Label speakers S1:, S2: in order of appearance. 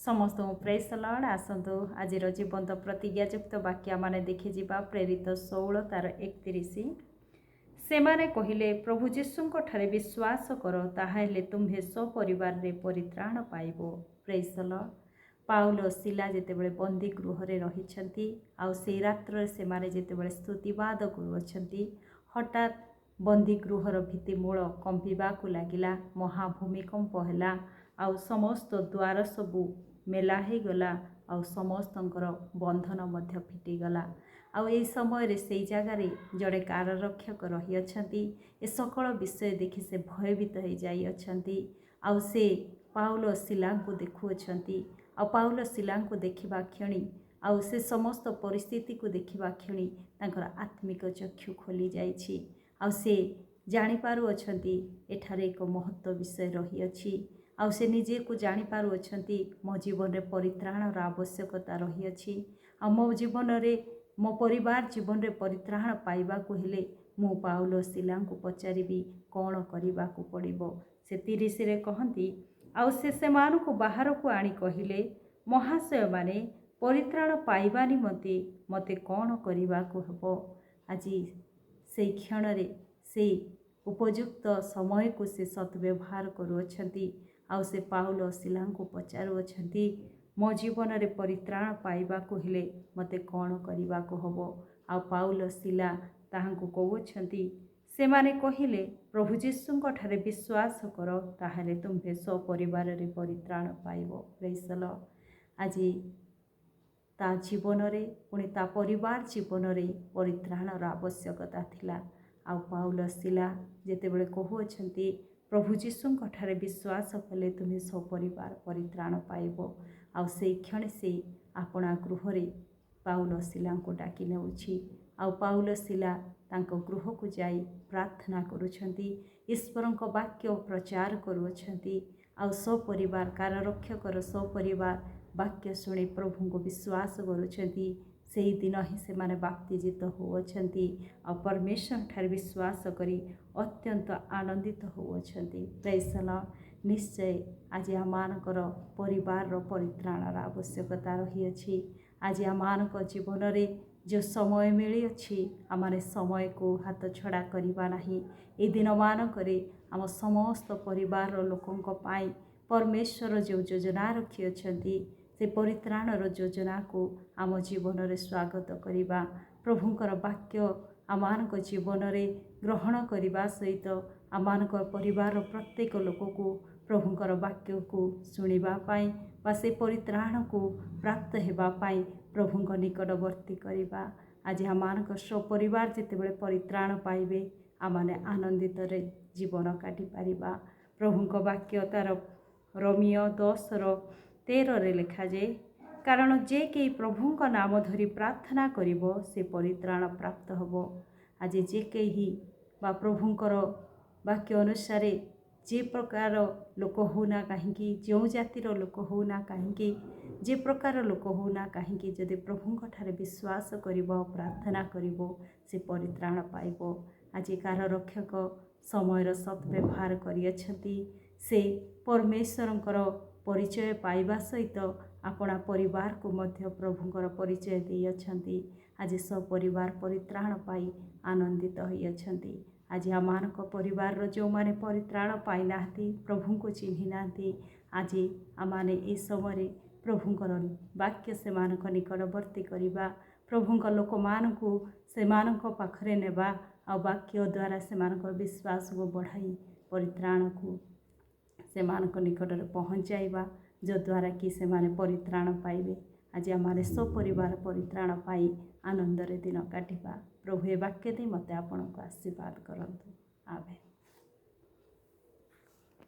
S1: समस्त praise the Lord. आसतु आज जीवंत प्रतिज्ञायुक्त वाक्य माने देखि जिबा प्रेरित 16 तार 31। से माने कहिले प्रभु जीशुंको ठारे विश्वास कर ताहाले तुम्हे सपरिवार रे परित्राण पाइबो। Praise the Lord. Paul Silas जेतेबेले बंदी गृह रे रहिछंती आउ से रात्र से माने जेतेबेले स्तुतिवाद करूछंती हठात बंदी गृहर भित्तिमूल कंपिबाकु लागिला। महाभूमिकंप हैला आउ समस्त द्वार सबू मेला हो गला आउ समस्तंकर बंधन मध्य फिटिगला। आउ ए समय रे से जगार जड़े काररक्षक रही अछंती। ए सकल विषय देखि से भयभीत हो जाई अछंती। आउ से पाउल सिलांकु देखुअछंती। आउ पाउल सिलांकु देखिबा क्षणी आउ से समस्त परिस्थिति को देखिबा क्षणी तांकर आत्मिक चक्षु खोली जाइछि। आउ से जानि पारु अछंती एठारे एक महत्व विषय रही अछि। आउ से निजे को जानि पारु अछंती मो जीवन रे परित्राणर आवश्यकता रही अछि। आ मो जीवन रे मो परिवार जीवन रे परित्राण पाइबा को हेले मु पाउल सिलांकु पचारिबी कौन करिबा को पड़िबो। से 30 रे कहंती आउ से मानकु बाहर को आनी कहिले महाशय माने परित्राण पाइबा निमंते मते कौन करिबा को हबो। आज से क्षण रे से उपयुक्त समय को से सद्व्यवहार करूछंती। आउ से पाउल सिलांकु पचारुछंती मो जीवन रे परित्राण पाइबा को हेले मते कौन करिबा को हबो। आउ पाउल सिला ताहांकु कहउछंती से माने कहिले प्रभु जीशुंको ठारे विश्वास कर ताहाले तुम्हे सपरिवार रे परित्राण पाइबो। Praise the Lord. आज ता जीवन रे पुणी ता परिवार जीवन रे परित्राणर आवश्यकता थिला। आउ पाउल सिला जेतेबेले कहउछंती प्रभु जीशुंको ठारे विश्वास कले तुम्हें सपरिवार परित्राण पाइबो। आउ से क्षण से आपणा गृह रे पाउल सिलांको डाकी नेउछि। आउ पाउल सिला तांको गृह को जाई प्रार्थना करूछंती ईश्वरंको वाक्य प्रचार करूछंती। आउ सपरिवार काररक्षकर सपरिवार वाक्य शुणी प्रभु को विश्वास करूछंती। से दिन ही से माने बाप्तिजित होउछंती आ परमेश्वर ठारे विश्वास करी अत्यंत आनंदित होउछंती। Praise the Lord. निश्चय आज आमानकर परिवार रो परित्राणर आवश्यकता रही अछि। आज आमानक जीवन रे जो समय मिली अछि आमाने समय को हाथ छड़ा करिबा नाही। ए दिन मानकरे आम समस्त परिवार लोकंक पाई परमेश्वर जो योजना रखी अछंती से परित्राणर योजना को आम जीवन रे स्वागत करिबा। प्रभुंकर वाक्य आमानक जीवन रे ग्रहण करिबा सहित आमानक परिवार प्रत्येक लोक को प्रभुंकर वाक्य को सुनिबा पाई बा से परित्राण को प्राप्त हेबा पाई प्रभुंक निकटवर्ती करिबा। आज आमानक सपरिवार जेतेबेले परित्राण पाइबे आमाने आनंदित रे जीवन काटि पारिबा। प्रभुंक वाक्य तार रोमियो 10:13 रे लिखा जाए कारण जे के प्रभुंक नाम धरी प्रार्थना करिबो से परित्राण प्राप्त हबो। आज जे केही बा प्रभुंकर वाक्य अनुसार जे प्रकार लोक होना कहीं जो जातिर लोक होना कहीं जे प्रकार लोक होना कहीं जदि प्रभुंक ठारे विश्वास करिबो प्रार्थना करिबो से परित्राण पाइबो। आज काररक्षक समयर सद्व्यवहार करियछंती से परमेश्वरंकर परिचय पाइबा सहित आपणा परिवार को मध्य प्रभुंकर परिचय देइछंती। आज सपरिवार परित्राण पाई आनंदित होइछंती। आज आमानक परिवार रो जो माने परित्राण पाई नाहती प्रभु को चिन्हि नाहती आज आमाने ए समय प्रभुंकर वाक्य से मानक निकटवर्ती करिबा। प्रभुंक लोक मानकु से मानक पाखरे नेबा आ वाक्य द्वारा से मानक विश्वास को बढ़ाई परित्राण को से मानक निकट रे पहुंचाइबा जो द्वारा कि से माने परित्राण पाइबे। आज आमाने सपरिवार परित्राण पाई आनंद रे दिन काटिबा। प्रभु ए वाक्य दे मते आपनको आशीर्वाद करंतु। आमेन।